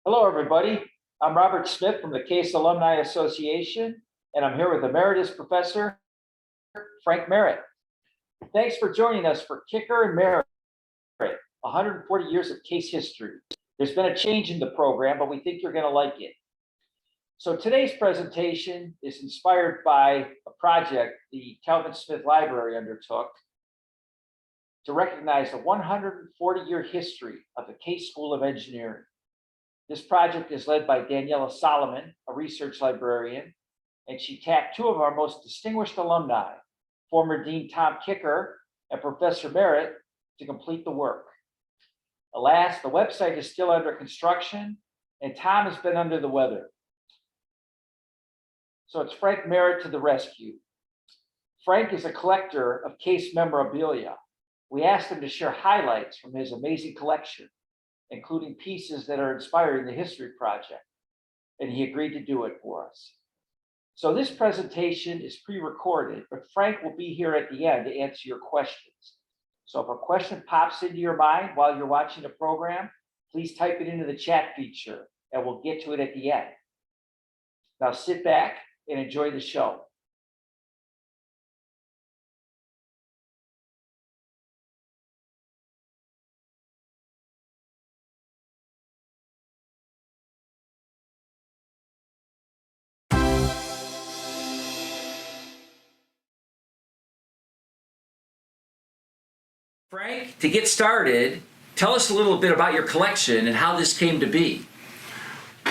Hello, everybody. I'm Robert Smith from the Case Alumni Association, and I'm here with Emeritus Professor Frank Merat. Thanks for joining us for Kicher and Merat, 140 years of case history. There's been a change in the program, but we think you're going to like it. So today's presentation is inspired by a project the Kelvin Smith Library undertook to recognize the 140-year history of the Case School of Engineering. This project is led by Daniela Solomon, a research librarian, and she tapped two of our most distinguished alumni, former Dean Tom Kicher and Professor Merat, to complete the work. Alas, the website is still under construction, and Tom has been under the weather. So it's Frank Merat to the rescue. Frank is a collector of case memorabilia. We asked him to share highlights from his amazing collection, including pieces that are inspiring the history project, and he agreed to do it for us. So this presentation is pre-recorded, but Frank will be here at the end to answer your questions. So if a question pops into your mind while you're watching the program, please type it into the chat feature, and we'll get to it at the end. Now sit back and enjoy the show. Frank, to get started, tell us a little bit about your collection and how this came to be.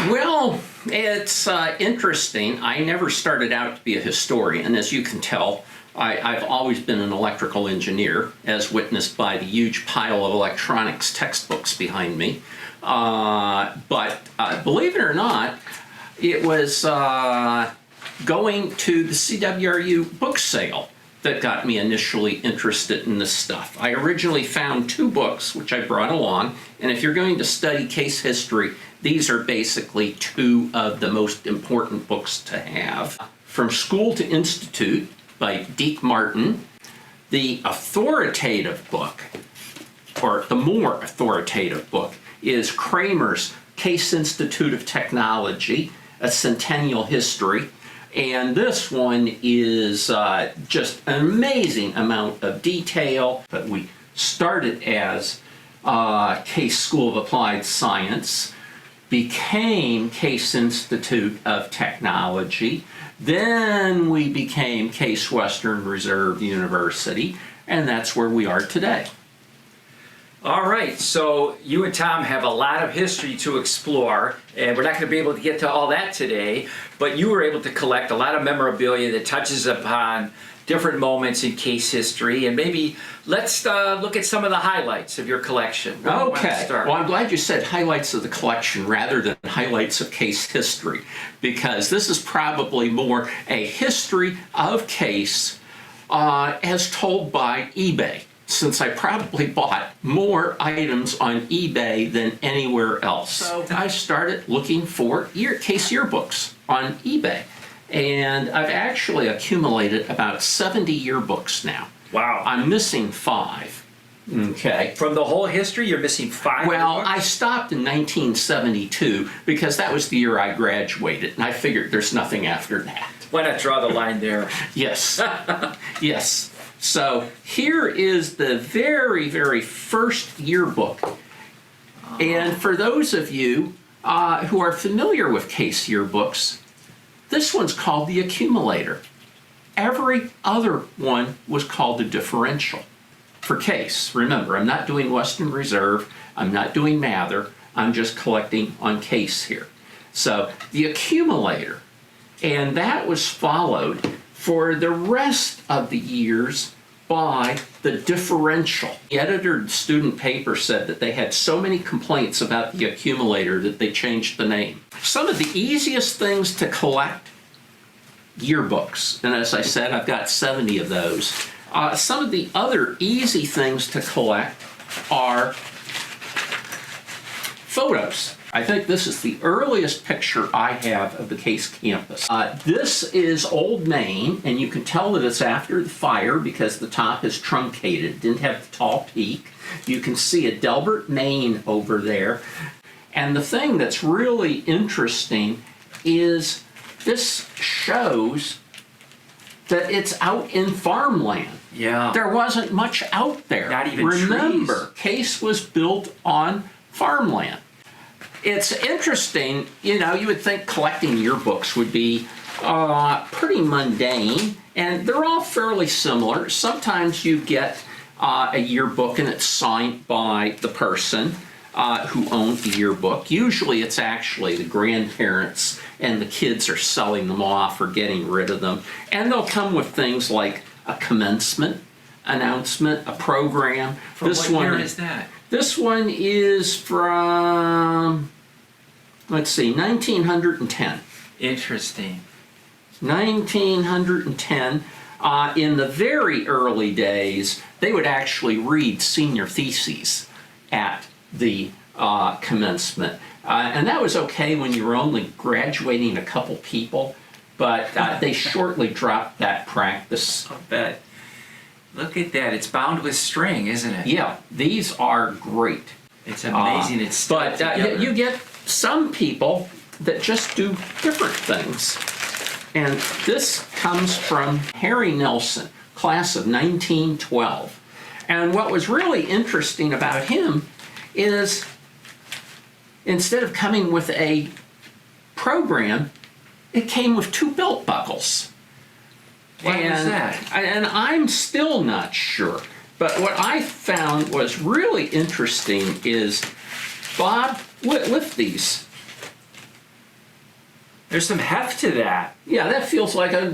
Well, it's interesting. I never started out to be a historian. As you can tell, I've always been an electrical engineer, as witnessed by the huge pile of electronics textbooks behind me. But believe it or not, it was going to the CWRU book sale that got me initially interested in this stuff. I originally found two books, which I brought along, and if you're going to study case history, these are basically two of the most important books to have. From School to Institute by Deke Martin, the authoritative book, or the more authoritative book, is Kramer's Case Institute of Technology, a Centennial History. And this one is just an amazing amount of detail. But we started as Case School of Applied Science, became Case Institute of Technology, then we became Case Western Reserve University, and that's where we are today. All right, so you and Tom have a lot of history to explore, and we're not going to be able to get to all that today, but you were able to collect a lot of memorabilia that touches upon different moments in case history, and maybe let's look at some of the highlights of your collection. Okay, well, I'm glad you said highlights of the collection rather than highlights of case history, because this is probably more a history of case as told by eBay, since I probably bought more items on eBay than anywhere else. So I started looking for case yearbooks on eBay. And I've actually accumulated about 70 yearbooks now. Wow. I'm missing 5. Okay. From the whole history, you're missing 5? Well, yearbooks? I stopped in 1972 because that was the year I graduated, and I figured there's nothing after that. Why not draw the line there? Yes. Yes. So here is the very, very first yearbook. And for those of you who are familiar with case yearbooks, this one's called the accumulator. Every other one was called the differential. For case, remember, I'm not doing Western Reserve, I'm not doing Mather, I'm just collecting on case here. So the accumulator, and that was followed for the rest of the years by the differential. The editor of the student paper said that they had so many complaints about the accumulator that they changed the name. Some of the easiest things to collect: yearbooks, and as I said, I've got 70 of those. Some of the other easy things to collect are photos. I think this is the earliest picture I have of the Case campus. This is Old Main, and you can tell that it's after the fire because the top is truncated, didn't have the tall peak. You can see a Delbert, Maine over there. And the thing that's really interesting is this shows that it's out in farmland. Yeah. There wasn't much out there. Not even Remember, trees. Case was built on farmland. It's interesting, you know, you would think collecting yearbooks would be pretty mundane, and they're all fairly similar. Sometimes you get a yearbook and it's signed by the person who owned the yearbook. Usually it's actually the grandparents and the kids are selling them off or getting rid of them. And they'll come with things like a commencement announcement, a program. From what year is that? This one is from, let's see, 1910. Interesting. 1910. In the very early days, they would actually read senior theses at the commencement. And that was okay when you were only graduating a couple people, but they shortly dropped that practice. I'll bet. Look at that. It's bound with string, isn't it? Yeah, these are great. It's amazing. It's still But together. you get some people that just do different things. And this comes from Harry Nelson, class of 1912. And what was really interesting about him is instead of coming with a program, it came with 2 belt buckles. What was that? And I'm still not sure. But what I found was really interesting is, Bob, lift these. There's some heft to that. Yeah, that feels like a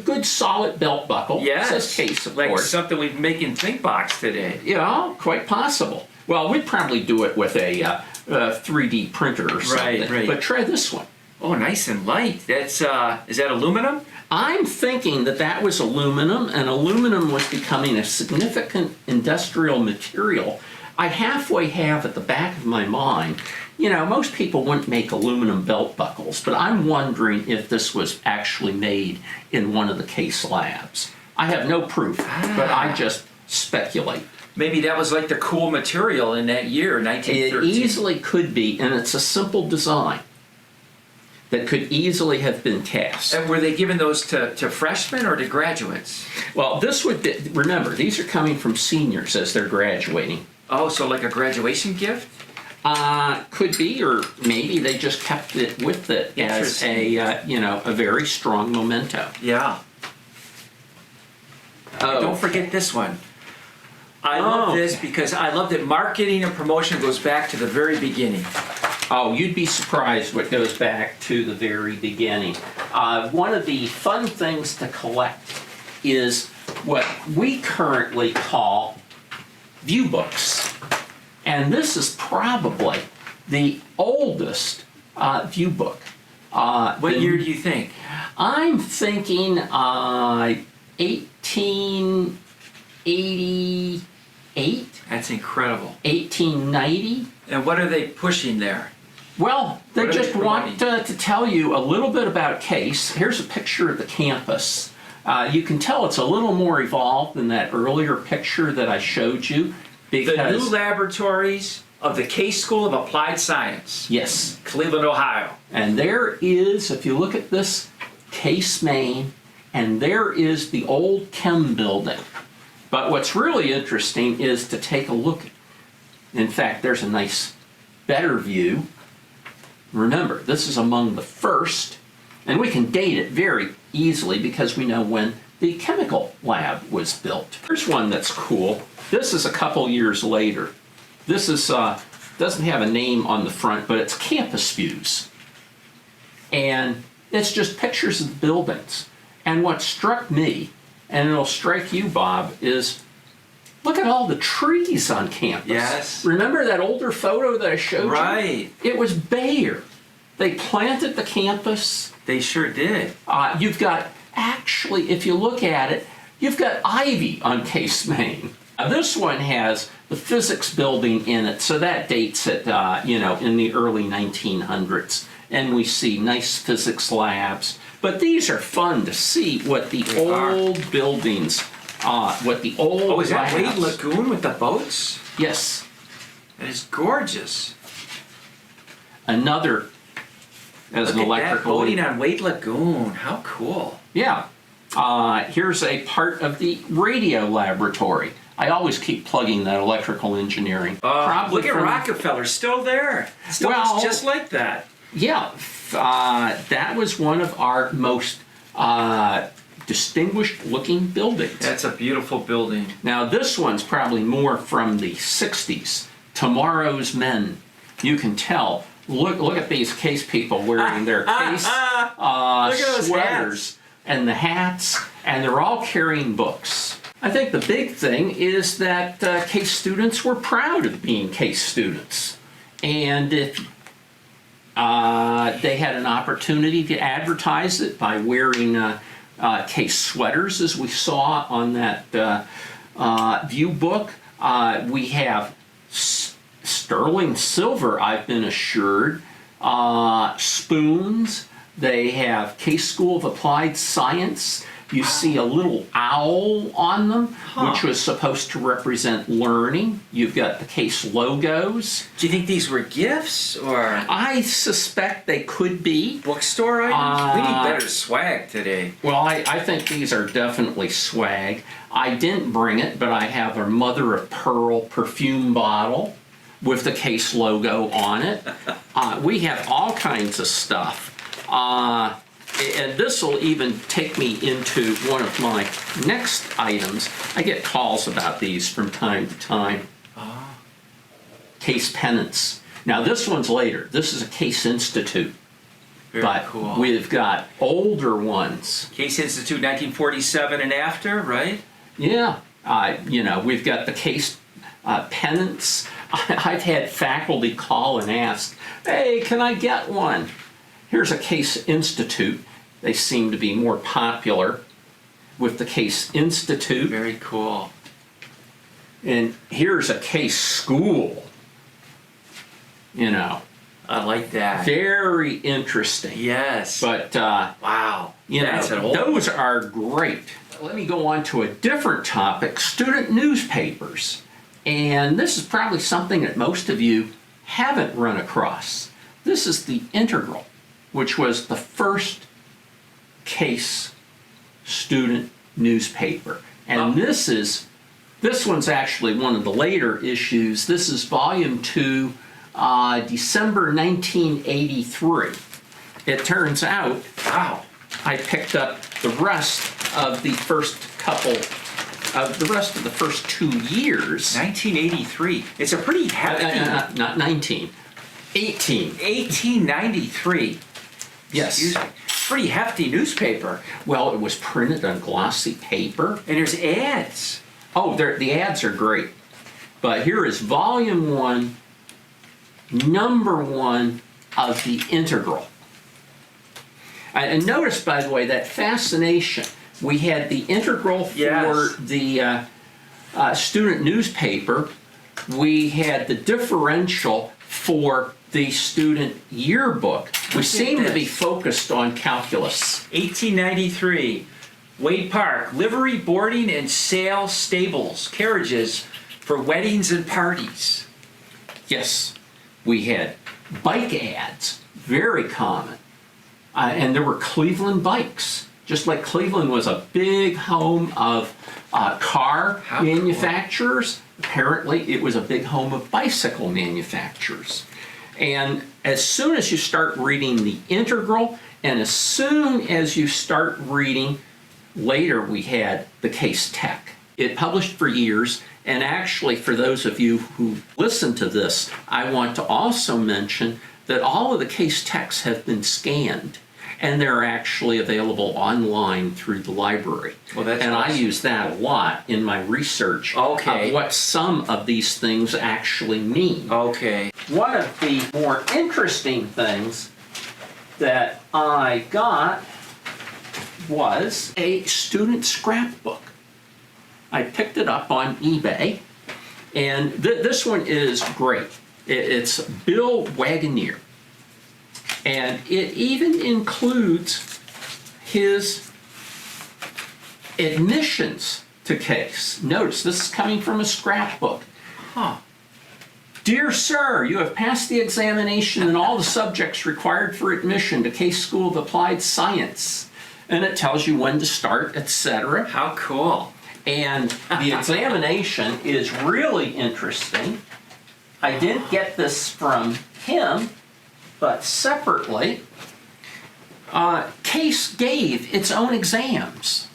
good solid belt buckle. Yes. It says Case, of like course. something we'd make in ThinkBox today. Yeah, quite possible. Well, we'd probably do it with a 3D printer or something. Right, right. But try this one. Oh, nice and light. That's is that aluminum? I'm thinking that that was aluminum, and aluminum was becoming a significant industrial material. I halfway have at the back of my mind, you know, most people wouldn't make aluminum belt buckles, but I'm wondering if this was actually made in one of the Case labs. I have no proof, but I just speculate. Maybe that was like the cool material in that year, It 1913. easily could be, and it's a simple design that could easily have been cast. And were they giving those to freshmen or to graduates? Well, this would be, remember, these are coming from seniors as they're graduating. Oh, so like a graduation gift? Could be, or maybe they just kept it with it as a, you know, a very strong memento. Yeah. Oh. Don't forget this one. I love this because I love that marketing and promotion goes back to the very beginning. Oh, you'd be surprised what goes back to the very beginning. One of the fun things to collect is what we currently call view books. And this is probably the oldest view book. What year do you think? I'm thinking 1888, That's incredible. 1890. And what are they pushing there? Well, they What are just they want to tell you a little bit about Case. Here's a picture of the campus. You can tell it's a little more evolved than that earlier picture that I showed you. Because, The new laboratories of the Case School of Applied Science, yes, Cleveland, Ohio. and there is, if you look at this Case main, and there is the old chem building. But what's really interesting is to take a look. In fact, there's a nice, better view. Remember, this is among the first, and we can date it very easily because we know when the chemical lab was built. Here's one that's cool. This is a couple years later. This is doesn't have a name on the front, but it's campus views. And it's just pictures of the buildings. And what struck me, and it'll strike you, Bob, is look at all the trees on campus. Yes. Remember that older photo that I showed you? Right. It was bare. They planted the campus. They sure did. You've got, actually, if you look at it, you've got ivy on Case Main. This one has the physics building in it, so that dates it, you know, in the early 1900s. And we see nice physics labs. But these are fun to see what the old buildings, what the old Oh, is that labs. Wade Lagoon with the boats? Yes. That is gorgeous. another as an Look at that, electrical. boating on Wade Lagoon. How cool. Yeah. Here's a part of the radio laboratory. I always keep plugging that electrical engineering. Look at Rockefeller, still there. Still looks just like that. Yeah, that was one of our most distinguished looking buildings. That's a beautiful building. Now this one's probably more from the 60s. Tomorrow's Men. You can tell. Look at these case people wearing their case Look at those sweaters hats. and the hats, and they're all carrying books. I think the big thing is that case students were proud of being case students. And if they had an opportunity to advertise it by wearing case sweaters, as we saw on that view book. We have sterling silver, I've been assured, spoons. They have Case School of Applied Science. You see a little owl on them, which was supposed to represent learning. You've got the case logos. Do you think these were gifts or I suspect they could be. bookstore items? We need better swag today. Well, I think these are definitely swag. I didn't bring it, but I have a mother of pearl perfume bottle with the case logo on it. We have all kinds of stuff. And this will even take me into one of my next items. I get calls about these from time to time. Case pennants. Now this one's later. This is a Case Institute. Very But cool. we've got older ones. Case Institute 1947 and after, right? Yeah. We've got the Case pennants. I've had faculty call and ask, hey, can I get one? Here's a Case Institute. They seem to be more popular with the Case Institute. Very cool. And here's a Case School. I like that. Very interesting. Yes. But, wow. That's an old those are great. Let me go on to a different topic, student newspapers. And this is probably something that most of you haven't run across. This is the Integral, which was the first Case student newspaper. And this one's actually one of the later issues. This is volume 2, December 1983. It turns out, wow. I picked up the rest of the first the first 2 years. 1983. It's a pretty hefty. Not 19. 18. 1893. Yes. Excuse me. Pretty hefty newspaper. Well, it was printed on glossy paper. And there's ads. Oh, the ads are great. But here is volume 1, number 1 of the Integral. And notice, by the way, that fascination. We had the Integral for the student newspaper. We had the differential for the student yearbook. We seem to be focused on calculus. 1893. Wade Park, livery, boarding, and sale stables, carriages for weddings and parties. Yes, we had bike ads, very common. And there were Cleveland bikes. Just like Cleveland was a big home of car manufacturers, apparently it was a big home of bicycle manufacturers. And as soon as you start reading the Integral, and as soon as you start reading, later we had the Case Tech. It published for years, and actually for those of you who listen to this, I want to also mention that all of the Case Techs have been scanned, and they're actually available online through the library. Well, that's and awesome. I use that a lot in my research of what some of these things actually mean. Okay. One of the more interesting things that I got was a student scrapbook. I picked it up on eBay, and this one is great. It's Bill Wagoneer. And it even includes his admissions to Case. Notice, this is coming from a scrapbook. Dear sir, you have passed the examination in all the subjects required for admission to Case School of Applied Science. And it tells you when to start, etc. How cool. And the examination is really interesting. I didn't get this from him, but separately, Case gave its own exams.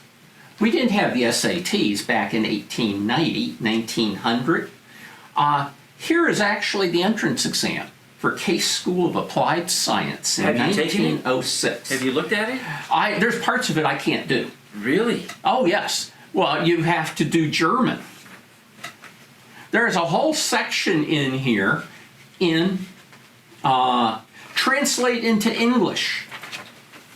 We didn't have the SATs back in 1890, 1900. Here is actually the entrance exam for Case School of Applied Science in Have you taken it? 1906. Have you looked at it? There's parts of it I can't do. Really? Oh, yes. Well, you have to do German. There's a whole section in here in translate into English.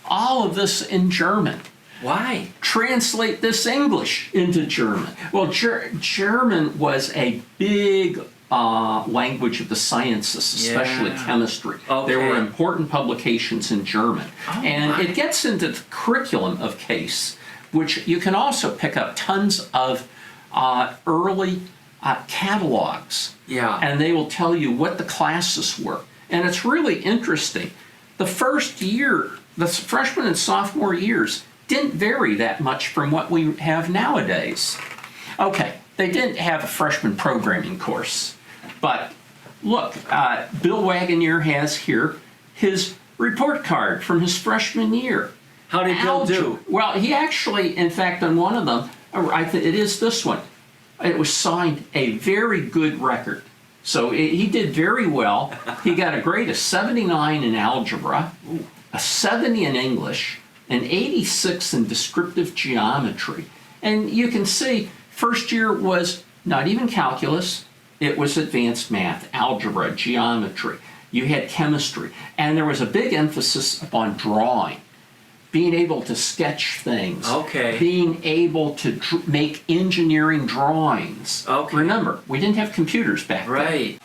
All of this in German. Why? Translate this English into German. Well, German was a big language of the sciences, especially Yeah. chemistry. Okay. There were important publications in German. Oh, and my. it gets into the curriculum of Case, which you can also pick up tons of early catalogs. Yeah. And they will tell you what the classes were. And it's really interesting. The first year, the freshman and sophomore years, didn't vary that much from what we have nowadays. Okay, they didn't have a freshman programming course. But look, Bill Wagoneer has here his report card from his freshman year. How did Bill do? Well, he actually, in fact, on one of them, I think it is this one, it was signed a very good record. So he did very well. He got a grade of 79 in algebra, a 70 in English, an 86 in descriptive geometry. And you can see, first year was not even calculus, it was advanced math, algebra, geometry. You had chemistry. And there was a big emphasis upon drawing. Being able to sketch things. Okay. Being able to make engineering drawings. Okay. Remember, we didn't have computers back then. Right.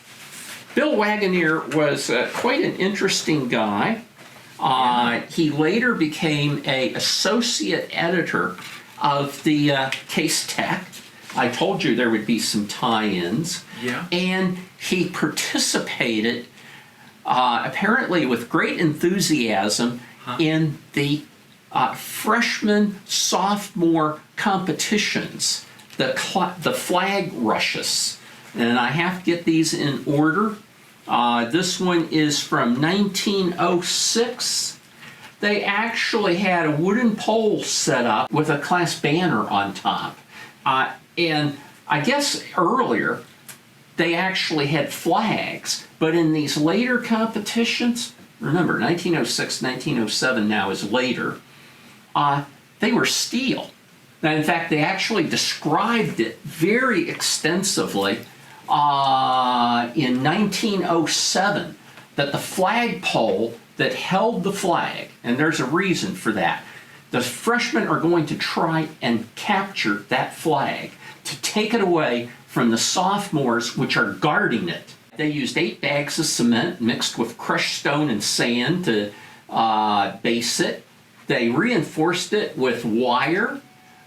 Bill Wagoneer was quite an interesting guy. He later became an associate editor of the Case Tech. I told you there would be some tie-ins. Yeah. And he participated, apparently with great enthusiasm, in the freshman, sophomore competitions, the flag rushes. And I have to get these in order. This one is from 1906. They actually had a wooden pole set up with a class banner on top. And I guess earlier, they actually had flags. But in these later competitions, remember, 1906, 1907 now is later, they were steel. Now, in fact, they actually described it very extensively in 1907, that the flagpole that held the flag, and there's a reason for that, the freshmen are going to try and capture that flag to take it away from the sophomores, which are guarding it. They used 8 bags of cement mixed with crushed stone and sand to base it. They reinforced it with wire.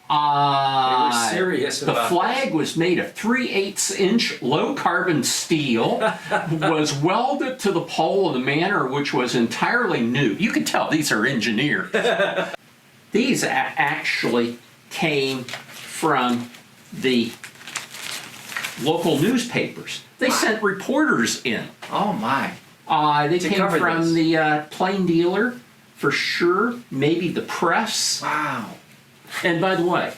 They were serious The about flag was made of 3/8-inch low-carbon steel, was welded to the pole in a manner which was entirely new. You can tell these are engineers. These actually came from the local newspapers. They sent reporters in. Oh my. They To came cover from this. the Plain Dealer, for sure, maybe the Press. Wow. And by the way,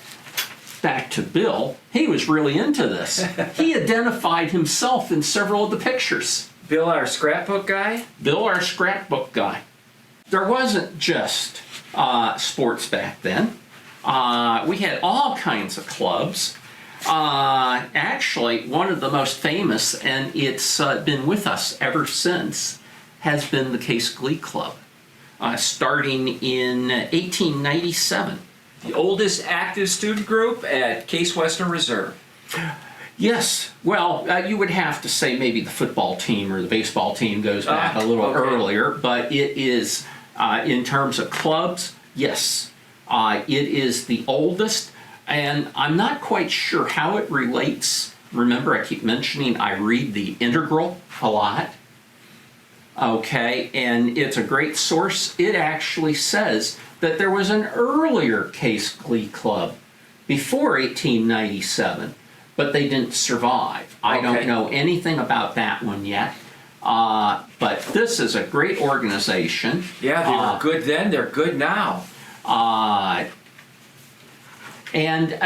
back to Bill, he was really into this. He identified himself in several of the pictures. Bill, our scrapbook guy? Bill, our scrapbook guy. There wasn't just sports back then. We had all kinds of clubs. Actually, one of the most famous, and it's been with us ever since, has been the Case Glee Club, starting in 1897. The oldest active student group at Case Western Reserve. Yes, well, you would have to say maybe the football team or the baseball team goes back a little okay. earlier, but it is, in terms of clubs, yes, it is the oldest, and I'm not quite sure how it relates remember, I keep mentioning I read the Integral a lot. Okay, and it's a great source. It actually says that there was an earlier Case Glee Club before 1897, but they didn't survive. I don't know anything about that one yet. But this is a great organization. Yeah, they were good then, they're good now. And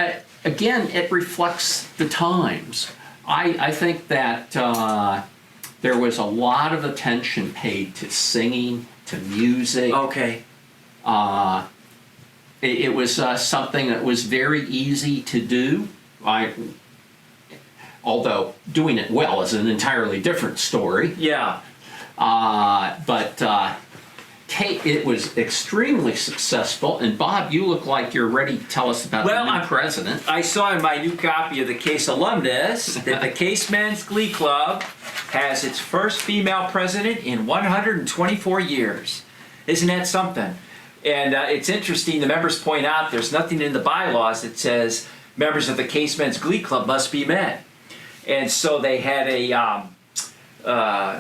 again, it reflects the times. I think that there was a lot of attention paid to singing, to music. Okay. It was something that was very easy to do. Although doing it well is an entirely different story. Yeah. But it was extremely successful. And Bob, you look like you're ready to tell us about the new president. I saw in my new copy of the Case Alumnus that the Case Men's Glee Club has its first female president in 124 years. Isn't that something? And it's interesting, the members point out there's nothing in the bylaws that says members of the Case Men's Glee Club must be men. And so they had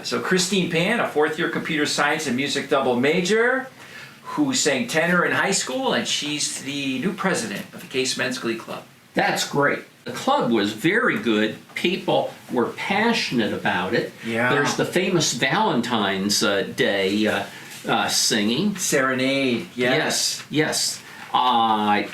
so Christine Pan, a fourth-year computer science and music double major, who sang tenor in high school, and she's the new president of the Case Men's Glee Club. That's great. The club was very good. People were passionate about it. Yeah. There's the famous Valentine's Day singing. Serenade, yes. Yes. I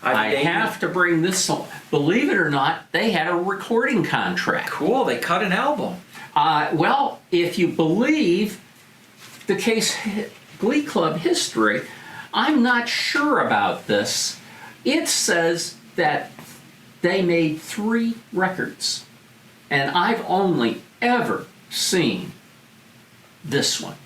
have to bring this song. Believe it or not, they had a recording contract. Cool, they cut an album. Well, if you believe the Case Glee Club history, I'm not sure about this. It says that they made 3 records, and I've only ever seen this one.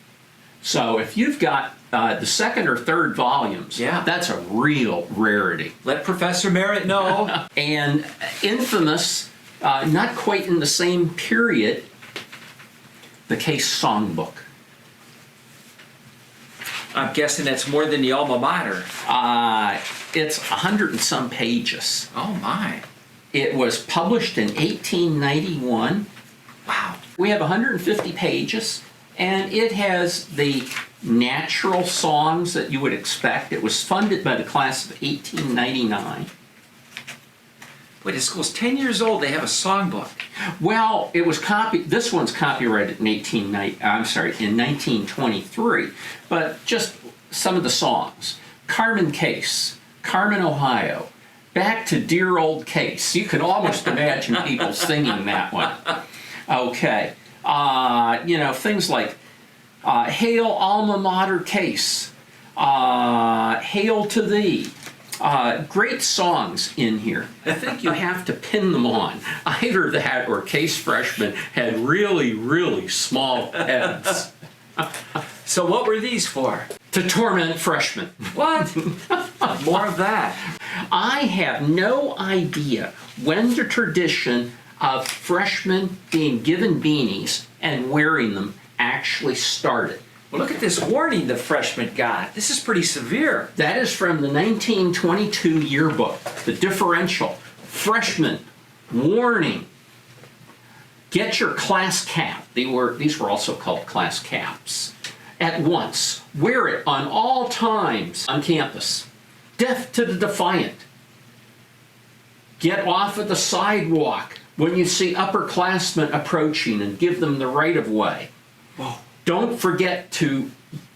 So if you've got the second or third volumes, that's a real rarity. Let Professor Merat know. And infamous, not quite in the same period, the Case Songbook. I'm guessing that's more than the alma mater. It's 100 and some pages. Oh my. It was published in 1891. Wow. We have 150 pages, and it has the natural songs that you would expect. It was funded by the class of 1899. Wait, this school's 10 years old, they have a songbook. Well, it was this one's copyrighted in 1923, but just some of the songs. Carmen Case, Carmen, Ohio, Back to Dear Old Case. You can almost imagine people singing that one. Okay. Things like Hail Alma Mater Case, Hail to Thee. Great songs in here. I think you have to pin them on. Either that or Case freshmen had really, really small heads. So what were these for? To torment freshmen. What? More of that. I have no idea when the tradition of freshmen being given beanies and wearing them actually started. Well, look at this warning the freshmen got. This is pretty severe. That is from the 1922 yearbook, the differential. Freshman, warning. Get your class cap. These were also called class caps. At once. Wear it on all times on campus. Deaf to the defiant. Get off of the sidewalk when you see upperclassmen approaching and give them the right of way. Whoa. Don't forget to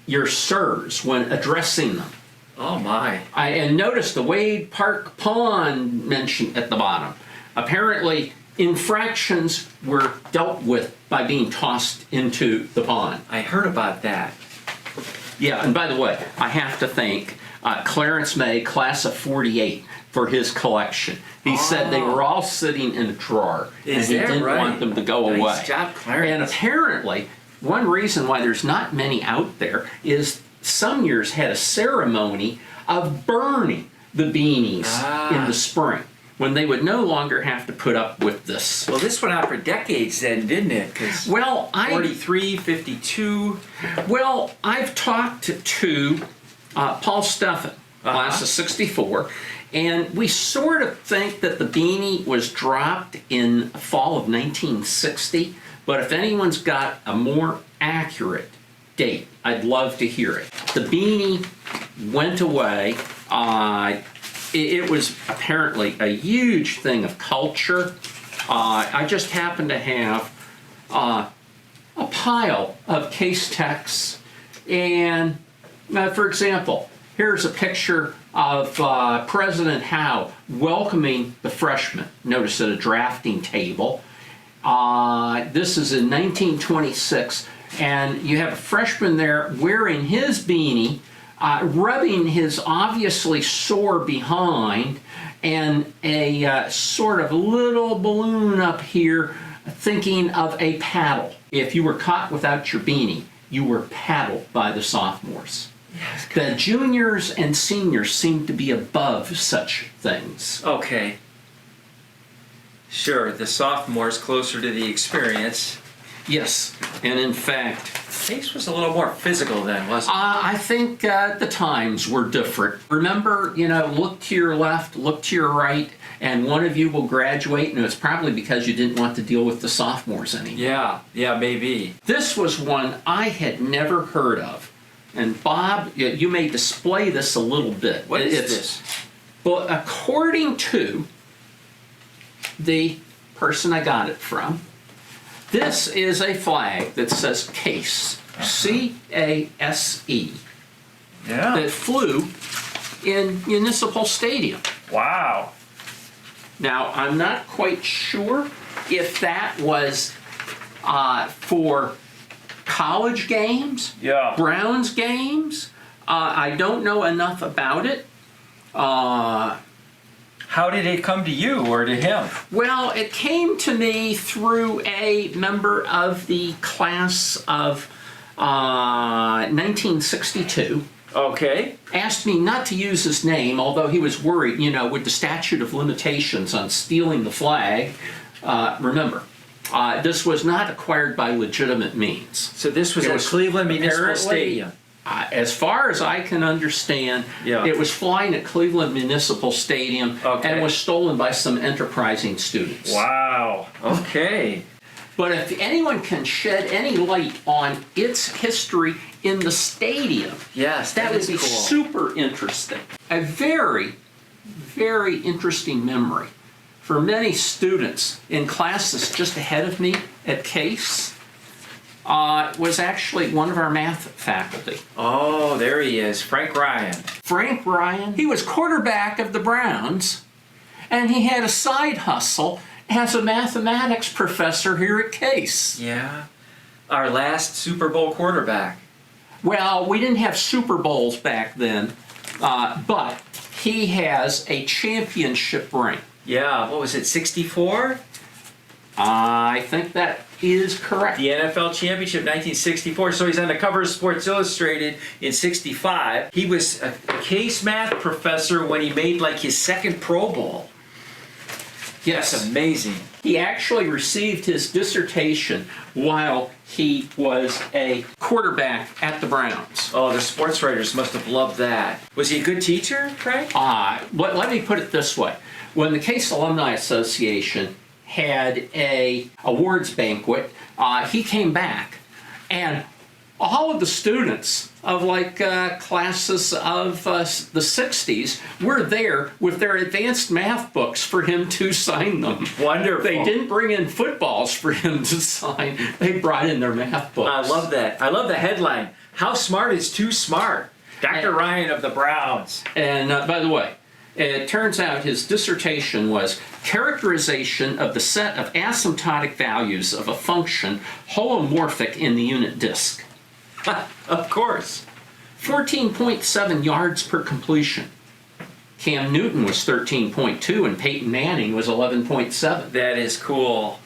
your sirs when addressing them. Oh my. And notice the Wade Park Pond mentioned at the bottom. Apparently, infractions were dealt with by being tossed into the pond. I heard about that. Yeah, and by the way, I have to thank Clarence May, class of 48, for his collection. He said they were all sitting in a drawer, and he didn't want them to go away. Nice job, Clarence. And apparently, one reason why there's not many out there is some years had a ceremony of burning the beanies in the spring, when they would no longer have to put up with this. Well, this went on for decades then, didn't it? 'Cause 43, 52. Well, I've talked to Paul Steffen, class of 64, And we sort of think that the beanie was dropped in fall of 1960, but if anyone's got a more accurate date, I'd love to hear it. The beanie went away. It was apparently a huge thing of culture. I just happen to have a pile of case texts, and for example, here's a picture of President Howe welcoming the freshmen. Notice at a drafting table. This is in 1926, and you have a freshman there wearing his beanie, rubbing his obviously sore behind, and a sort of little balloon up here thinking of a paddle. If you were caught without your beanie, you were paddled by the sophomores. Yes. The juniors and seniors seem to be above such things. Okay. Sure, the sophomores closer to the experience. Yes, and in fact, Case was a little more physical then, wasn't it? I think the times were different. Remember, look to your left, look to your right, and one of you will graduate, and it's probably because you didn't want to deal with the sophomores anymore. Yeah, maybe. This was one I had never heard of. And Bob, you may display this a little bit. What is this? Well, according to the person I got it from, this is a flag that says CASE, C-A-S-E, Yeah. that flew in Municipal Stadium. Wow. Now, I'm not quite sure if that was for college games, Yeah. Browns games. I don't know enough about it. How did it come to you or to him? Well, it came to me through a member of the class of 1962. Okay. Asked me not to use his name, although he was worried, with the statute of limitations on stealing the flag. Remember, this was not acquired by legitimate means. So this was It at was Cleveland Municipal apparently- Stadium. As far as I can understand, Yeah. it was flying at Cleveland Municipal Stadium Okay. and was stolen by some enterprising students. Wow. Okay. But if anyone can shed any light on its history in the stadium, Yes, that would is be cool. super interesting. A very, very interesting memory for many students in classes just ahead of me at Case. Was actually one of our math faculty. Oh, there he is, Frank Ryan. Frank Ryan. He was quarterback of the Browns, and he had a side hustle as a mathematics professor here at Case. Yeah. Our last Super Bowl quarterback. Well, we didn't have Super Bowls back then, but he has a championship ring. Yeah, what was it, 64? I think that is correct. The NFL Championship 1964. So he's on the cover of Sports Illustrated in 65. He was a Case math professor when he made like his second Pro Bowl. Yes. That's amazing. He actually received his dissertation while he was a quarterback at the Browns. Oh, the sports writers must have loved that. Was he a good teacher, Frank? Let me put it this way. When the Case Alumni Association had a awards banquet, he came back, and all of the students of classes of the 60s were there with their advanced math books for him to sign them. Wonderful. They didn't bring in footballs for him to sign. They brought in their math books. I love that. I love the headline. How smart is too smart? Dr. Ryan of the Browns. And by the way, it turns out his dissertation was characterization of the set of asymptotic values of a function holomorphic in the unit disk. Of course. 14.7 yards per completion. Cam Newton was 13.2 and Peyton Manning was 11.7. That is cool.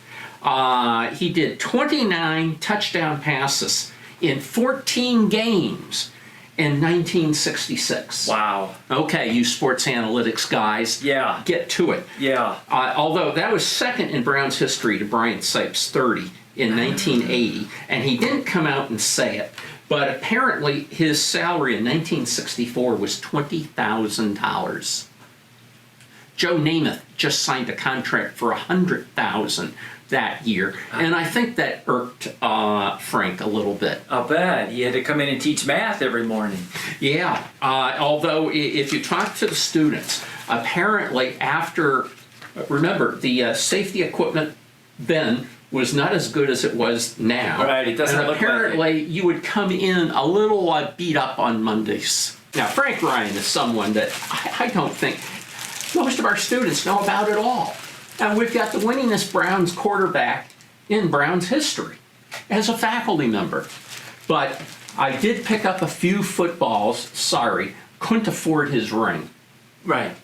He did 29 touchdown passes in 14 games in 1966. Wow. Okay, you sports analytics guys. Yeah. Get to it. Yeah. Although that was second in Browns history to Brian Sipes' 30 in 1980, and he didn't come out and say it, but apparently his salary in 1964 was $20,000. Joe Namath just signed a contract for $100,000 that year, and I think that irked Frank a little bit. I'll bet. He had to come in and teach math every morning. Yeah, although if you talk to the students, apparently after, remember, the safety equipment then was not as good as it was now. Right, it doesn't and look like it. apparently you would come in a little beat up on Mondays. Now, Frank Ryan is someone that I don't think most of our students know about at all. And we've got the winningest Browns quarterback in Browns history as a faculty member. But I did pick up a few footballs. Sorry, couldn't afford his ring. Right.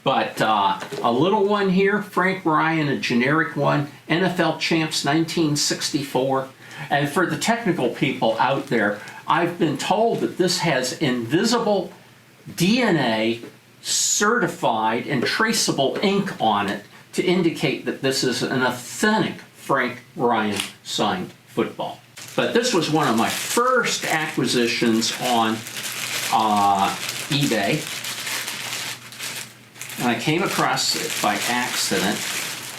But a little one here, Frank Ryan, a generic one, NFL Champs 1964. And for the technical people out there, I've been told that this has invisible DNA certified and traceable ink on it to indicate that this is an authentic Frank Ryan signed football. But this was one of my first acquisitions on eBay. And I came across it by accident,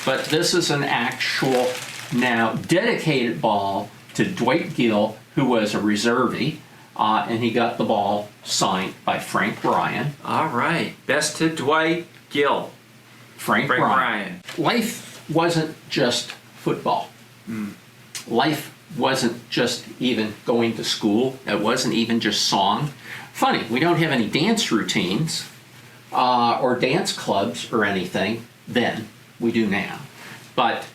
but this is an actual now dedicated ball to Dwight Gill, who was a reservee, and he got the ball signed by Frank Ryan. All right. Best to Dwight Gill. Frank Ryan. Life wasn't just football. Life wasn't just even going to school. It wasn't even just song. Funny, we don't have any dance routines or dance clubs or anything then. We do now. But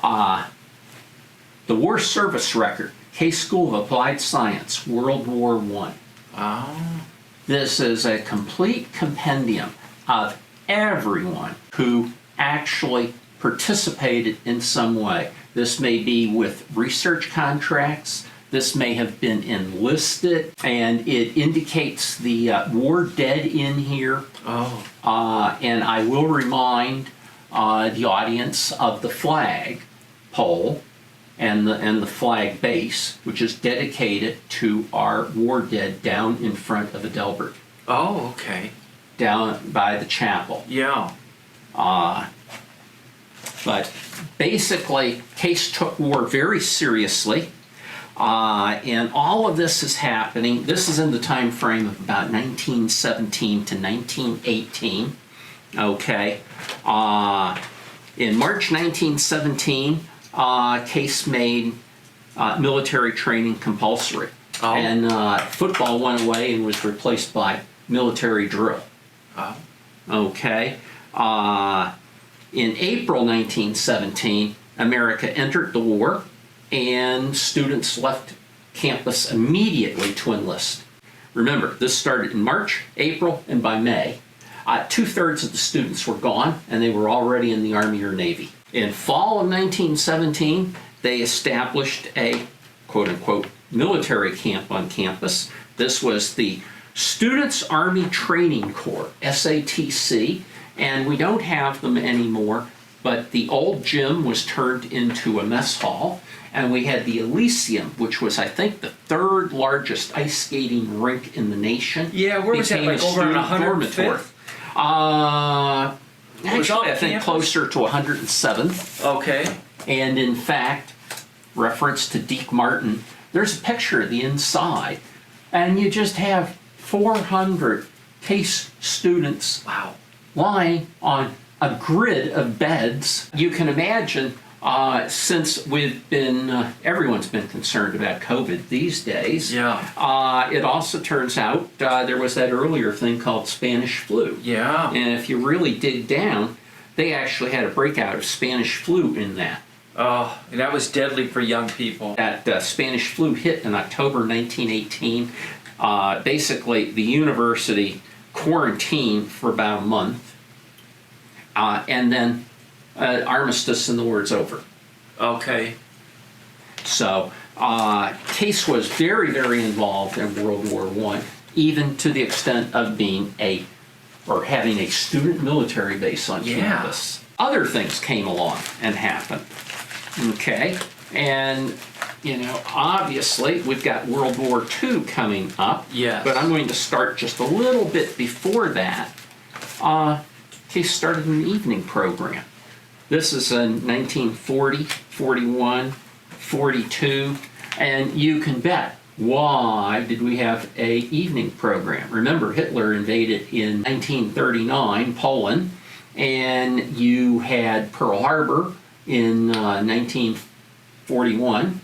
the War Service Record, Case School of Applied Science, World War I. Oh. This is a complete compendium of everyone who actually participated in some way. This may be with research contracts, this may have been enlisted, and it indicates the war dead in here. Oh. And I will remind the audience of the flag pole and the flag base, which is dedicated to our war dead down in front of Adelbert. Oh, okay. Down by the chapel. Yeah. But basically, Case took war very seriously, and all of this is happening. This is in the time frame of about 1917 to 1918. Okay. In March 1917, Case made military training compulsory, and football went away and was replaced by military drill. Oh. Okay. In April 1917, America entered the war, and students left campus immediately to enlist. Remember, this started in March, April, and by May, 2/3 of the students were gone, and they were already in the Army or Navy. In fall of 1917, they established a quote-unquote military camp on campus. This was the Students Army Training Corps, SATC, and we don't have them anymore, but the old gym was turned into a mess hall, and we had the Elysium, which was, I think, the third largest ice skating rink in the nation. Yeah, where was that, Became like a over on student 105th? dormitory. Actually, I think campus? closer to 107th. Okay. And in fact, reference to Deke Martin, there's a picture of the inside, and you just have 400 Case students Wow. lying on a grid of beds. You can imagine, since we've been, everyone's been concerned about COVID these days. Yeah. It also turns out there was that earlier thing called Spanish flu. Yeah. And if you really dig down, they actually had a breakout of Spanish flu in that. Oh, and that was deadly for young people. That Spanish flu hit in October 1918. Basically, the university quarantined for about a month, and then armistice and the war's over. Okay. So Case was very, very involved in World War I, even to the extent of being having a student military base on campus. Other things came along and happened. Okay, and obviously we've got World War II coming up. Yes. But I'm going to start just a little bit before that. Case started an evening program. This is in 1940, 41, 42, and you can bet, why did we have a evening program? Remember, Hitler invaded in 1939 Poland, and you had Pearl Harbor in 1941.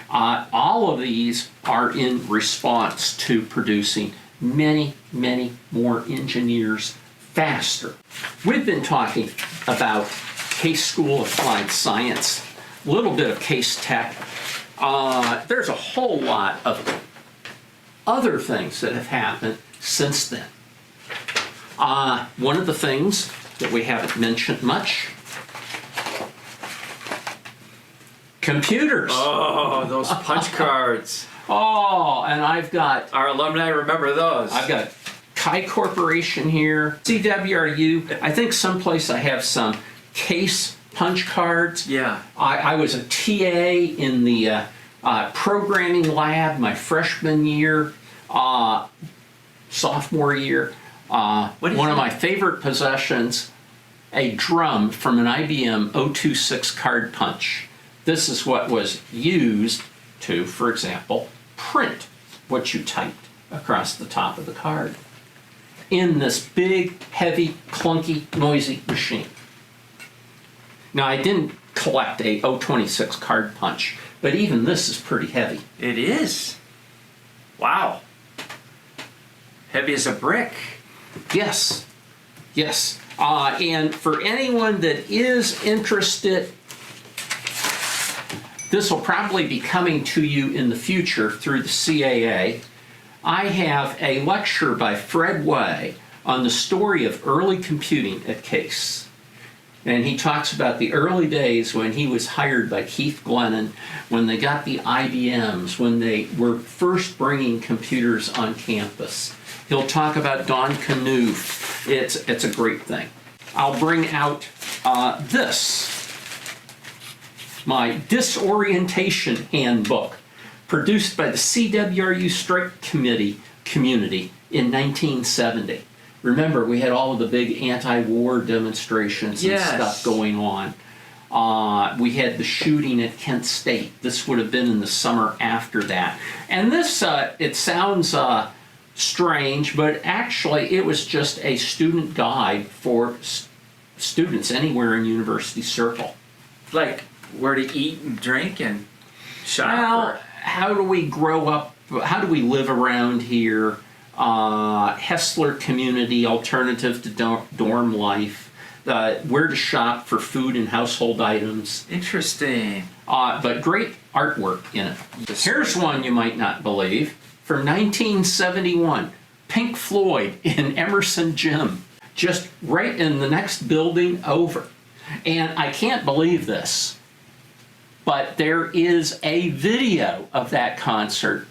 All of these are in response to producing many, many more engineers faster. We've been talking about Case School of Applied Science, a little bit of Case Tech. There's a whole lot of other things that have happened since then. One of the things that we haven't mentioned much, computers. Oh, those punch cards. Oh, and I've got Our alumni remember those. I've got Chi Corporation here, CWRU. I think someplace I have some Case punch cards. Yeah. I was a TA in the programming lab my freshman year, sophomore year. One of my favorite possessions, a drum from an IBM 026 card punch. This is what was used to, for example, print what you typed across the top of the card in this big, heavy, clunky, noisy machine. Now, I didn't collect a 026 card punch, but even this is pretty heavy. It is. Wow. Heavy as a brick. Yes, yes. And for anyone that is interested, this will probably be coming to you in the future through the CAA. I have a lecture by Fred Way on the story of early computing at Case. And he talks about the early days when he was hired by Keith Glennon, when they got the IBMs, when they were first bringing computers on campus. He'll talk about Don Knuth. It's a great thing. I'll bring out this, my disorientation handbook, produced by the CWRU Strike Committee community in 1970. Remember, we had all of the big anti-war demonstrations and stuff going on. We had the shooting at Kent State. This would have been in the summer after that. And this, it sounds strange, but actually it was just a student guide for students anywhere in University Circle. Like where to eat and drink and shop? Well, how do we grow up? How do we live around here? Hessler community, alternative to dorm life, where to shop for food and household items. Interesting. But great artwork in it. Here's one you might not believe, from 1971, Pink Floyd in Emerson Gym, just right in the next building over. And I can't believe this, but there is a video of that concert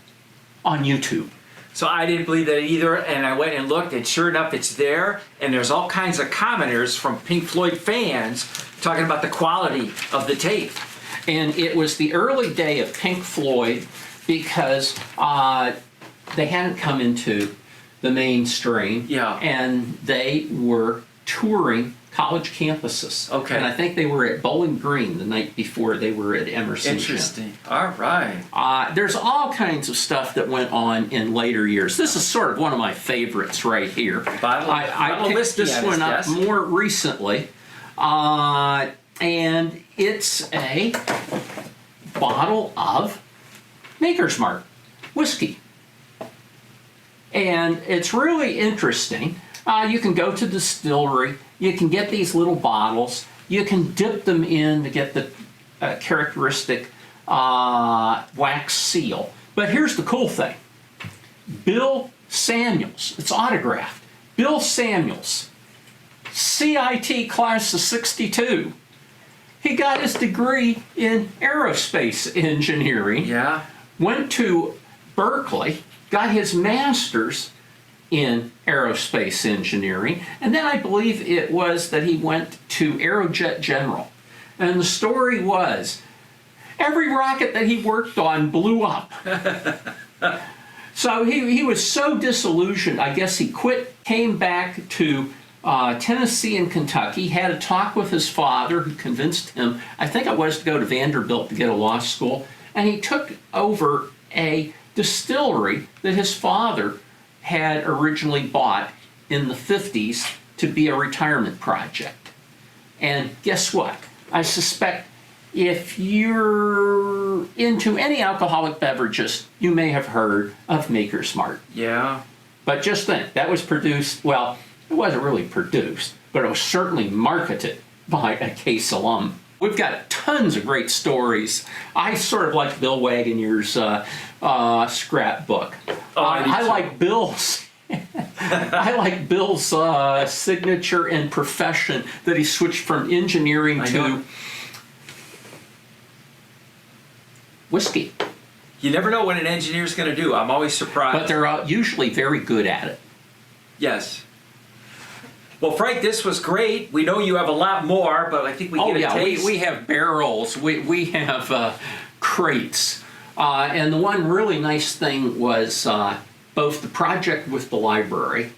on YouTube. So I didn't believe that either, and I went and looked, and sure enough, it's there. And there's all kinds of commenters from Pink Floyd fans talking about the quality of the tape. And it was the early day of Pink Floyd because they hadn't come into the mainstream. Yeah. And they were touring college campuses. Okay. And I think they were at Bowling Green the night before they were at Emerson. Interesting. All right. There's all kinds of stuff that went on in later years. This is sort of one of my favorites right here. I picked this one up more recently, and it's a bottle of Maker's Mark whiskey. And it's really interesting. You can go to the distillery, you can get these little bottles, you can dip them in to get the characteristic wax seal. But here's the cool thing. Bill Samuels, it's autographed. Bill Samuels, CIT class of 62. He got his degree in aerospace engineering. Yeah. Went to Berkeley, got his master's in aerospace engineering, and then I believe it was that he went to Aerojet General. And the story was, every rocket that he worked on blew up. So he was so disillusioned, I guess he quit, came back to Tennessee and Kentucky, had a talk with his father who convinced him, I think it was, to go to Vanderbilt to get a law school, and he took over a distillery that his father had originally bought in the 50s to be a retirement project. And guess what? I suspect if you're into any alcoholic beverages, you may have heard of Maker's Mark. Yeah. But just think, that was produced, well, it wasn't really produced, but it was certainly marketed by a Case alum. We've got tons of great stories. I sort of like Bill Wagoner's scrapbook. I like Bill's. I like Bill's signature and profession that he switched from engineering to whiskey. You never know what an engineer's going to do. I'm always surprised. But they're usually very good at it. Yes. Well, Frank, this was great. We know you have a lot more, but I think we get a taste. We have barrels. We have crates. And the one really nice thing was both the project with the library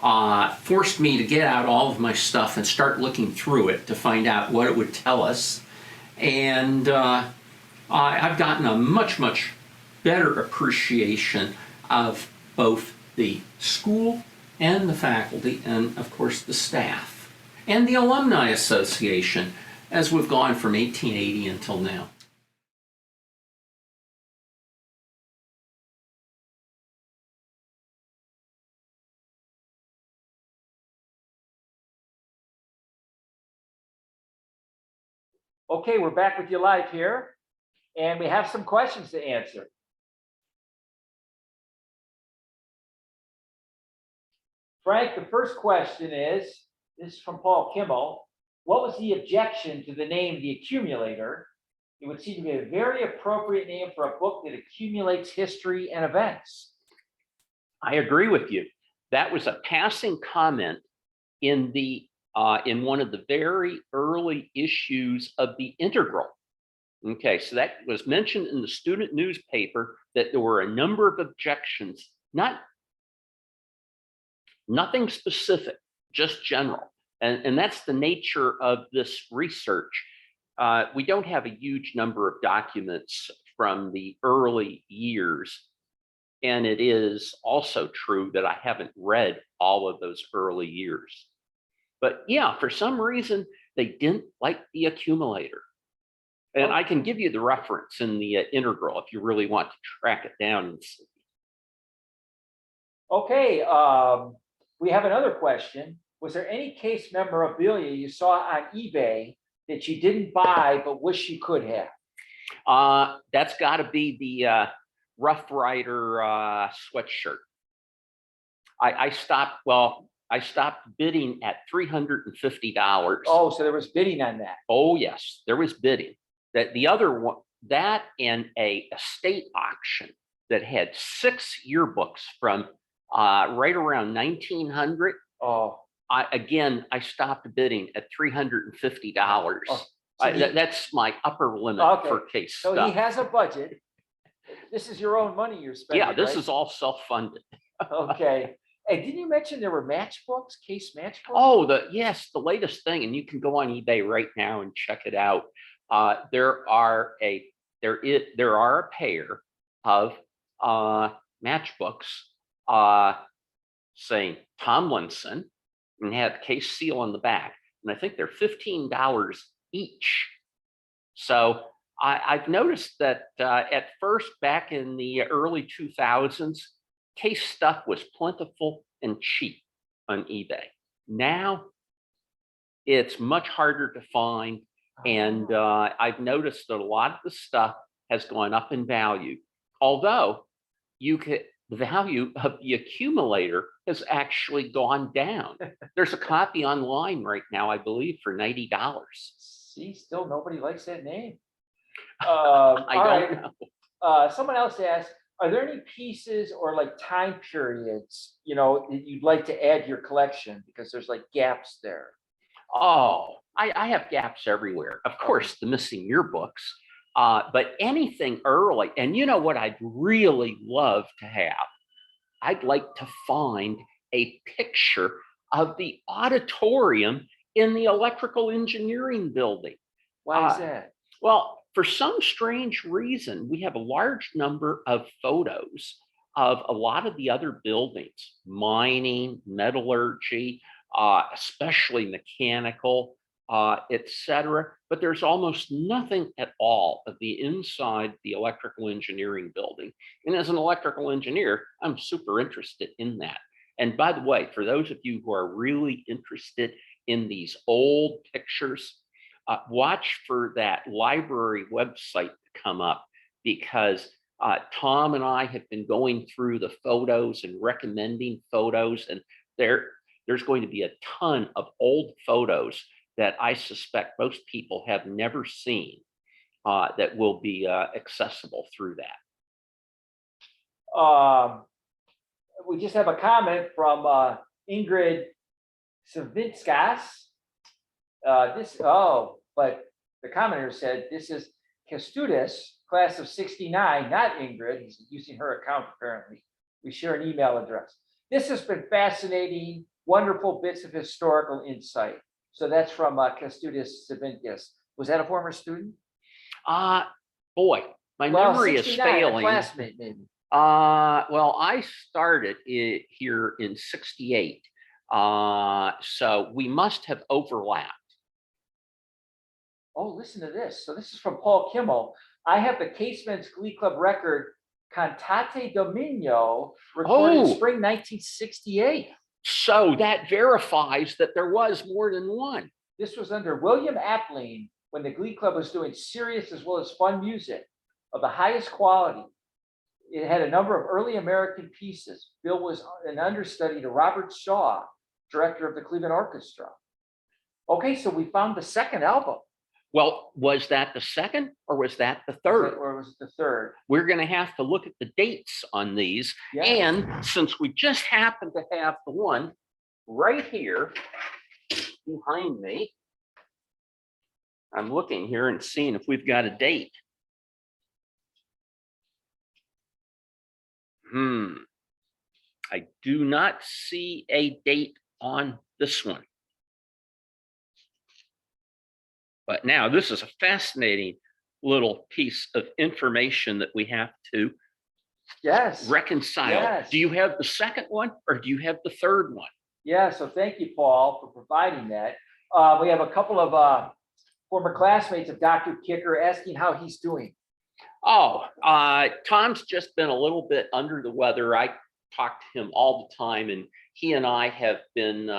forced me to get out all of my stuff and start looking through it to find out what it would tell us. And I've gotten a much, much better appreciation of both the school and the faculty and, of course, the staff and the Alumni Association as we've gone from 1880 until now. Okay, we're back with you live here, and we have some questions to answer. Frank, the first question is, this is from Paul Kimmel. What was the objection to the name The Accumulator? It would seem to be a very appropriate name for a book that accumulates history and events. I agree with you. That was a passing comment in one of the very early issues of the Integral. Okay, so that was mentioned in the student newspaper that there were a number of objections, nothing specific, just general. And that's the nature of this research. We don't have a huge number of documents from the early years. And it is also true that I haven't read all of those early years. But yeah, for some reason, they didn't like The Accumulator. And I can give you the reference in the Integral if you really want to track it down and see. Okay, we have another question. Was there any Case memorabilia you saw on eBay that you didn't buy but wish you could have? That's got to be the Rough Rider sweatshirt. I stopped bidding at $350. Oh, so there was bidding on that. Oh yes, there was bidding. The other one, that and a estate auction that had 6 yearbooks from right around 1900. Oh, I stopped bidding at $350. Oh, so that's my upper limit for Case so stuff. he has a budget. This is your own money you're spending. Yeah, this right? is all self-funded. Okay. Hey, didn't you mention there were matchbooks, Case matchbooks? Oh, the latest thing, and you can go on eBay right now and check it out. There are a pair of matchbooks saying Tomlinson and had Case seal on the back, and I think they're $15 each. So I've noticed that at first, back in the early 2000s, Case stuff was plentiful and cheap on eBay. Now it's much harder to find. And I've noticed that a lot of the stuff has gone up in value, although the value of The Accumulator has actually gone down. There's a copy online right now, I believe, for $90. See, still nobody likes that name. I don't know. Someone else asked, are there any pieces or like time periods, that you'd like to add to your collection because there's like gaps there? Oh, I have gaps everywhere. Of course, the missing yearbooks, but anything early. And you know what I'd really love to have? I'd like to find a picture of the auditorium in the electrical engineering building. Why is that? Well, for some strange reason, we have a large number of photos of a lot of the other buildings, mining, metallurgy, especially mechanical, etc. But there's almost nothing at all of the inside the electrical engineering building. And as an electrical engineer, I'm super interested in that. And by the way, for those of you who are really interested in these old pictures, watch for that library website to come up, because Tom and I have been going through the photos and recommending photos, and there's going to be a ton of old photos that I suspect most people have never seen that will be accessible through that. We just have a comment from Ingrid Savinskas. But the commenter said this is Kestudis, class of 69, not Ingrid. He's using her account apparently. We share an email address. This has been fascinating, wonderful bits of historical insight. So that's from Kestudis Savinskas. Was that a former student? Boy, my memory is 69, a failing. classmate maybe. Well, I started it here in '68. So we must have overlapped. Oh, listen to this. So this is from Paul Kimmel. I have the Casemen's Glee Club record, Cantate Dominio, recorded in spring 1968. So that verifies that there was more than one. This was under William Appling when the Glee Club was doing serious as well as fun music of the highest quality. It had a number of early American pieces. Bill was an understudy to Robert Shaw, director of the Cleveland Orchestra. Okay, so we found the second album. Well, was that the second or was that the third? Or was it the third? We're going to have to look at the dates on these. Yeah. And since we just happen to have the one right here behind me, I'm looking here and seeing if we've got a date. I do not see a date on this one. But now this is a fascinating little piece of information that we have to reconcile. Yes. Do you have the second one or do you have the third one? Yeah, so thank you, Paul, for providing that. We have a couple of former classmates of Dr. Kicher asking how he's doing. Oh, Tom's just been a little bit under the weather. I talk to him all the time, and he and I have been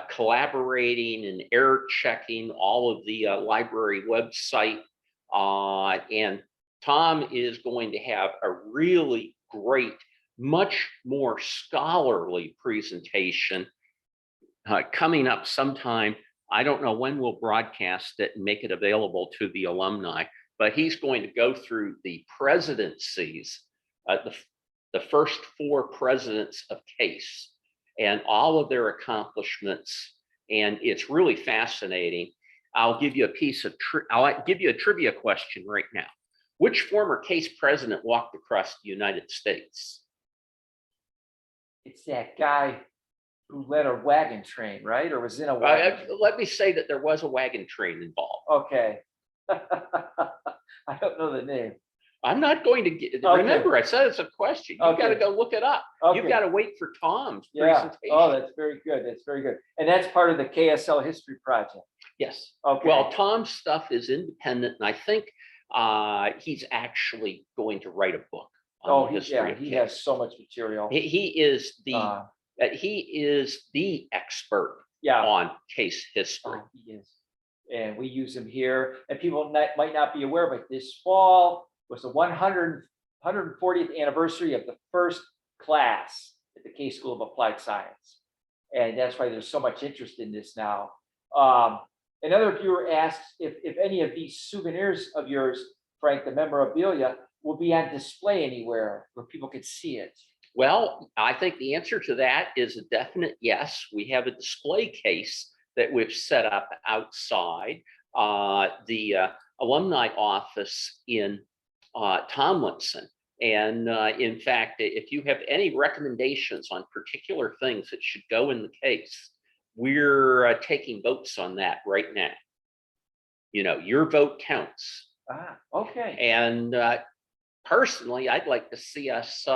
collaborating and error checking all of the library website. And Tom is going to have a really great, much more scholarly presentation coming up sometime. I don't know when we'll broadcast it and make it available to the alumni, but he's going to go through the presidencies, the first 4 presidents of CASE and all of their accomplishments. And it's really fascinating. I'll give you a trivia question right now. Which former CASE president walked across the United States? It's that guy who led a wagon train, right? Or was in a wagon train? Let me say that there was a wagon train involved. Okay. I don't know the name. I'm not going to get, Okay. Remember, I said it's a question. You've got to Okay. go look it up. Okay. You've got to wait for Tom's Yeah. presentation. Oh, that's very good. That's very good. And that's part of the KSL History Project. Yes. Okay. Well, Tom's stuff is independent, and I think he's actually going to write a book on the history of he CASE. has so much material. He is the expert Yeah. on CASE history. Oh, he is. And we use him here. And people might not be aware, but this fall was the 140th anniversary of the first class at the Case School of Applied Science. And that's why there's so much interest in this now. Another viewer asks if any of these souvenirs of yours, Frank, the memorabilia, will be on display anywhere where people could see it. Well, I think the answer to that is a definite yes. We have a display case that we've set up outside the alumni office in Tomlinson And in fact, if you have any recommendations on particular things that should go in the case, we're taking votes on that right now. You know, your vote counts. Okay. And personally, I'd like to see us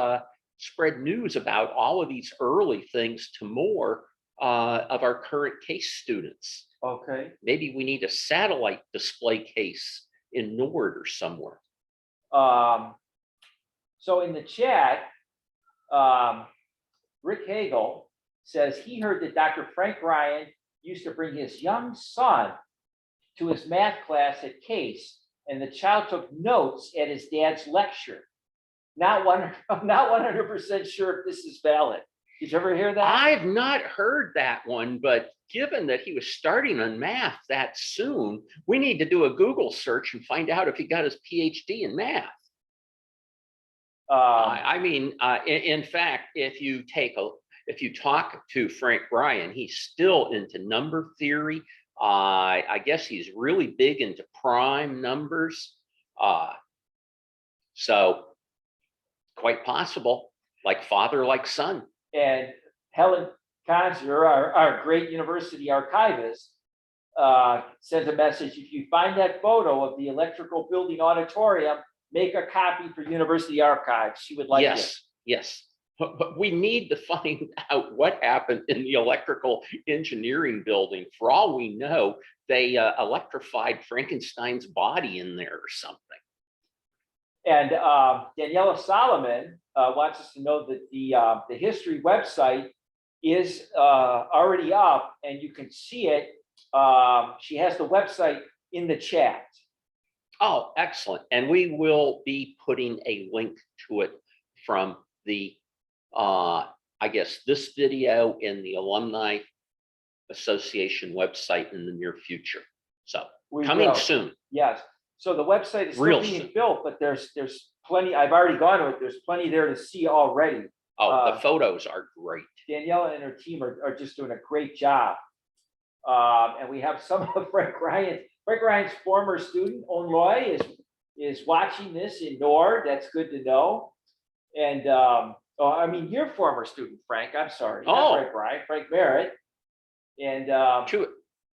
spread news about all of these early things to more of our current case students. Okay. Maybe we need a satellite display case in Nord or somewhere. So in the chat, Rick Hagel says he heard that Dr. Frank Ryan used to bring his young son to his math class at Case, and the child took notes at his dad's lecture. I'm not 100% sure if this is valid. Did you ever hear that? I've not heard that one, but given that he was starting on math that soon, we need to do a Google search and find out if he got his PhD in math. I mean, in fact, if you talk to Frank Ryan, he's still into number theory. I guess he's really big into prime numbers. So quite possible, like father, like son. And Helen Conzer, our great university archivist, sent a message. If you find that photo of the electrical building auditorium, make a copy for university archives. She would like it. Yes. But we need to find out what happened in the electrical engineering building. For all we know, they electrified Frankenstein's body in there or something. And Daniela Solomon wants us to know that the history website is already up, and you can see it. She has the website in the chat. Oh, excellent. And we will be putting a link to it from the, I guess, this video in the Alumni Association website in the near future. So coming soon. Yes. So the website is still being built, but there's plenty. I've already gone to it. There's plenty there to see already. Oh, the photos are great. Daniela and her team are just doing a great job. And we have some of Frank Ryan's former student, Onloy, is watching this in Nord. That's good to know. And I mean, your former student, Frank. I'm sorry. Not Frank Ryan, Frank Merat. And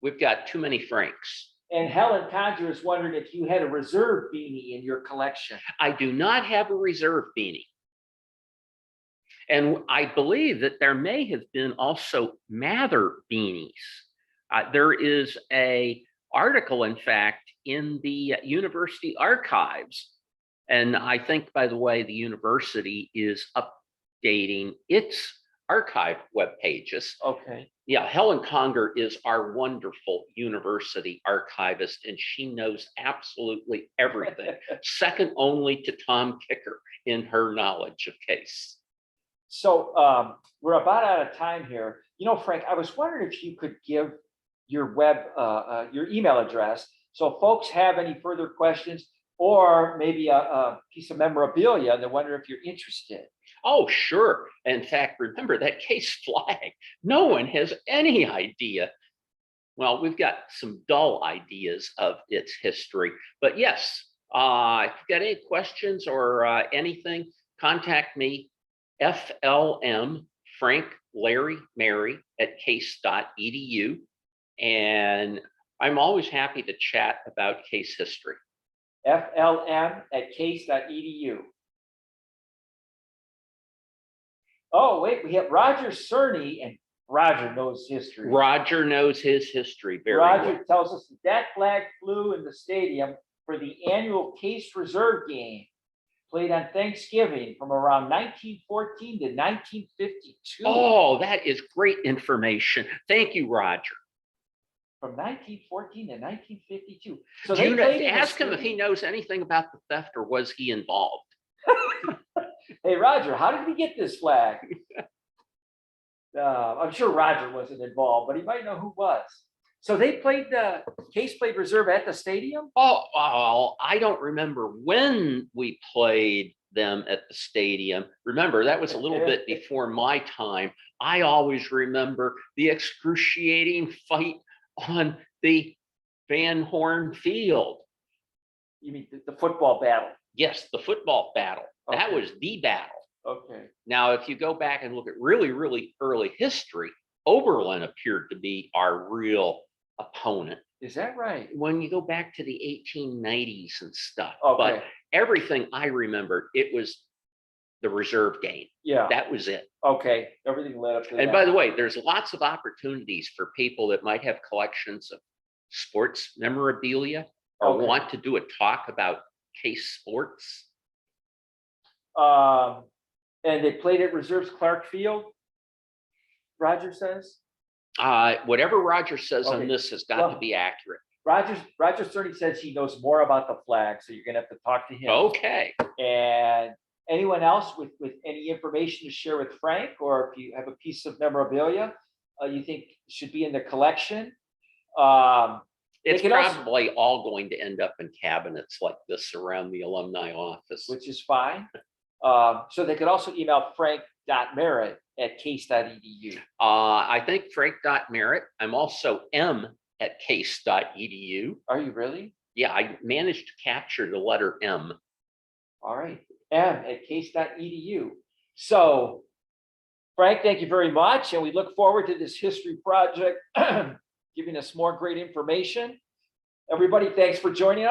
we've got too many Franks. And Helen Conzer is wondering if you had a reserve beanie in your collection. I do not have a reserve beanie. And I believe that there may have been also Mather beanies. There is an article, in fact, in the university archives. And I think, by the way, the university is updating its archive web pages. Okay. Yeah, Helen Conger is our wonderful university archivist, and she knows absolutely everything, second only to Tom Kicher in her knowledge of case. So we're about out of time here. You know, Frank, I was wondering if you could give your your email address, so folks have any further questions, or maybe a piece of memorabilia, and they wonder if you're interested. Oh, sure. In fact, remember that case flag. No one has any idea. Well, we've got some dull ideas of its history, but yes, if you've got any questions or anything, contact me, FLM Frank Larry Mary at case.edu. And I'm always happy to chat about case history. FLM at case.edu. Oh, wait, we have Roger Cerny, and Roger knows history. Roger knows his history very well. Roger tells us that flag flew in the stadium for the annual Case Reserve game, played on Thanksgiving from around 1914 to 1952. Oh, that is great information. Thank you, Roger. From 1914 to 1952. So Do you ask him if he knows anything about the theft, or was he involved? Hey, Roger, how did we get this flag? I'm sure Roger wasn't involved, but he might know who was. So they played Case played reserve at the stadium? Oh, I don't remember when we played them at the stadium. Remember, that was a little bit before my time. I always remember the excruciating fight on the Van Horn Field. You mean the football battle? Yes, the football battle. That Okay. was the battle. Okay. Now, if you go back and look at really, really early history, Oberlin appeared to be our real opponent. Is that right? When you go back to the 1890s and stuff, Okay. but everything I remember, it was the reserve game. Yeah. That was it. Okay. Everything led up to that. And by the way, there's lots of opportunities for people that might have collections of sports memorabilia or Okay. want to do a talk about case sports. And they played at Reserves Clark Field, Roger says? Whatever Roger says Okay. on this has got Well- to be accurate. Roger certainly says he knows more about the flag, so you're gonna have to talk to him. Okay. And anyone else with any information to share with Frank, or if you have a piece of memorabilia you think should be in the collection? It's could also- probably all going to end up in cabinets like this around the alumni office. which is fine. So they could also email frank.merat@case.edu. I think Frank.Merat. I'm also m@case.edu. Are you really? Yeah, I managed to capture the letter M. All right, m@case.edu. So, Frank, thank you very much, and we look forward to this history project giving us more great information. Everybody, thanks for joining us.